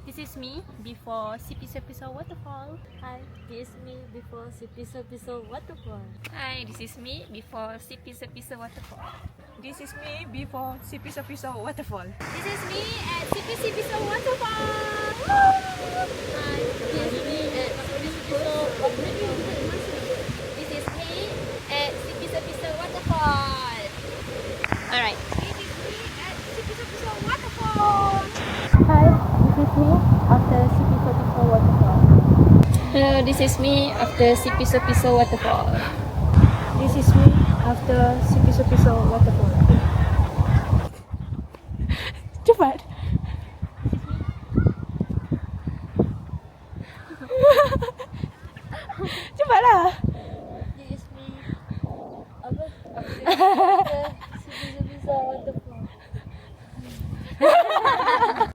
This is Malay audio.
This is me before Sipiso-Piso Waterfall. Hi, this is me before Sipiso-Piso Waterfall. Hi, this is me before Sipiso-Piso Waterfall. This is me before Sipiso-Piso Waterfall. This is me at Sipiso-Piso Waterfall. Hi, this is me at Sipiso-Piso Waterfall. This is me at Sipiso-Piso Waterfall. Alright. This is me at Sipiso-Piso Waterfall. Hi, this is me after Sipiso-Piso Waterfall. Hello, this is me after Sipiso-Piso Waterfall. This is me after Sipiso-Piso Waterfall. Cepat. Cepatlah. This is me after Sipiso-Piso Waterfall.